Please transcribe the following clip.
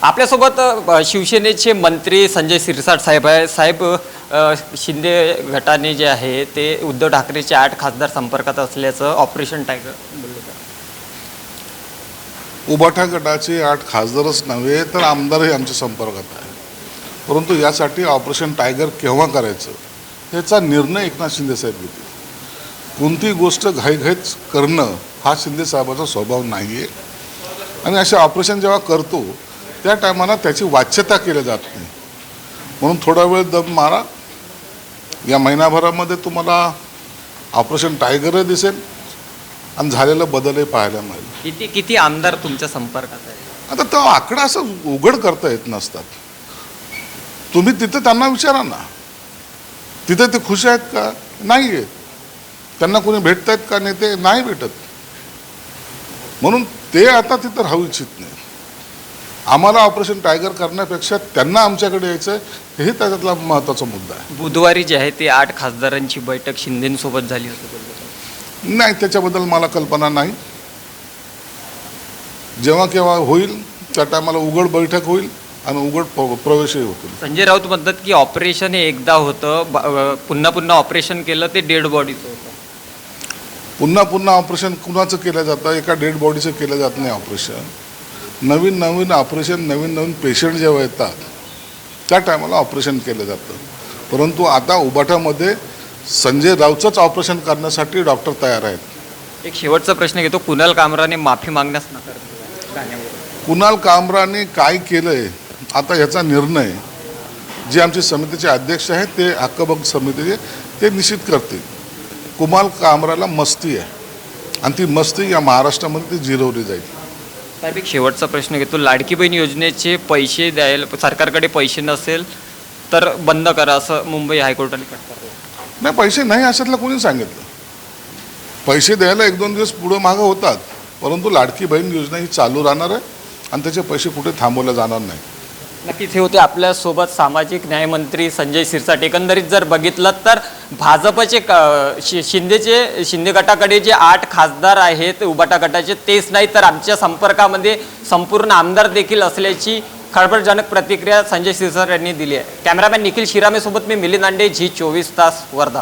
आपल्यासोबत शिवसेनेचे मंत्री संजय शिरसाट साहेब आहे. साहेब, शिंदे गटाने जे आहे ते उद्धव ठाकरेचे 8 खासदार संपर्कात असल्याचं ऑपरेशन टायगर बोललं. उभाटा गटाचे 8 खासदारच नव्हे तर आमदारही आमच्या संपर्कात आहे. परंतु यासाठी ऑपरेशन टायगर केव्हा करायचं याचा निर्णय एकनाथ शिंदे साहेब घेतील. कोणती गोष्ट घाईघाईत करणं हा शिंदे साहेबाचा स्वभाव नाही आहे. आणि असे ऑपरेशन जेव्हा करतो त्या टायमाला त्याची वाच्यता केली जात नाही. म्हणून थोडा वेळ दम मारा. या महिनाभरामध्ये तुम्हाला ऑपरेशन टायगरही दिसेल आणि झालेलं बदलही पाहायला मिळेल. किती आमदार तुमच्या संपर्कात आहे? आता तो आकडा असं उघड करता येत नसतात. तुम्ही तिथे त्यांना विचारा ना, तिथे ते खुश आहेत का? नाही आहेत. त्यांना कोणी भेटत आहेत का? नेते नाही भेटत. म्हणून ते आता तिथं राहू इच्छित नाही. आम्हाला ऑपरेशन टायगर करण्यापेक्षा त्यांना आमच्याकडे यायचं हेही त्याच्यातला महत्त्वाचा मुद्दा आहे. बुधवारी जे आहे ते 8 खासदारांची बैठक शिंदेसोबत झाली होती. नाही, त्याच्याबद्दल मला कल्पना नाही. जेव्हा केव्हा होईल त्या टायमाला उघड बैठक होईल आणि उघड प्रवेशही होतील. संजय राऊत म्हणतात की ऑपरेशन हे एकदा होतं, पुन्हा पुन्हा ऑपरेशन केलं ते डेड बॉडीचं होतं. पुन्हा पुन्हा ऑपरेशन कुणाचं केलं जातं? एका डेड बॉडीचं केलं जात नाही ऑपरेशन. नवीन नवीन ऑपरेशन, नवीन नवीन पेशंट जेव्हा येतात त्या टायमाला ऑपरेशन केलं जातं. परंतु आता उबाठामध्ये संजय राऊतचंच ऑपरेशन करण्यासाठी डॉक्टर तयार आहेत. एक शेवटचा प्रश्न घेतो. कुणाल कामराने माफी मागण्यास नकार दिला. कुणाल कामराने काय केलंय आता याचा निर्णय जे आमचे समितीचे अध्यक्ष आहेत ते हक्कभंग समितीचे ते निश्चित करतील. कुणाल कामराला मस्ती आहे आणि ती मस्ती या महाराष्ट्रामध्ये ती जिरवली जाईल. साहेब, एक शेवटचा प्रश्न घेतो. लाडकी बहीण योजनेचे पैसे द्यायला सरकारकडे पैसे नसेल तर बंद करा असं मुंबई हायकोर्टाने फटकारलं. नाही, पैसे नाही अशातलं कोणी सांगितलं. पैसे द्यायला 1-2 दिवस पुढं मागं होतात, परंतु लाडकी बहीण योजना ही चालू राहणार आहे आणि त्याचे पैसे कुठे थांबवले जाणार नाही. नक्कीच हे होते आपल्यासोबत सामाजिक न्यायमंत्री संजय शिरसाट. एकंदरीत जर बघितलं तर भाजपचे शिंदे गटाकडे जे 8 खासदार आहेत उबाटा गटाचे तेच नाही तर आमच्या संपर्कामध्ये संपूर्ण आमदार देखील असल्याची खळबळजनक प्रतिक्रिया संजय शिरसाट यांनी दिली आहे. कॅमेरामॅन निखिल शिरामेसोबत मी मिलिंद आंडे, झी 24 तास, वर्धा.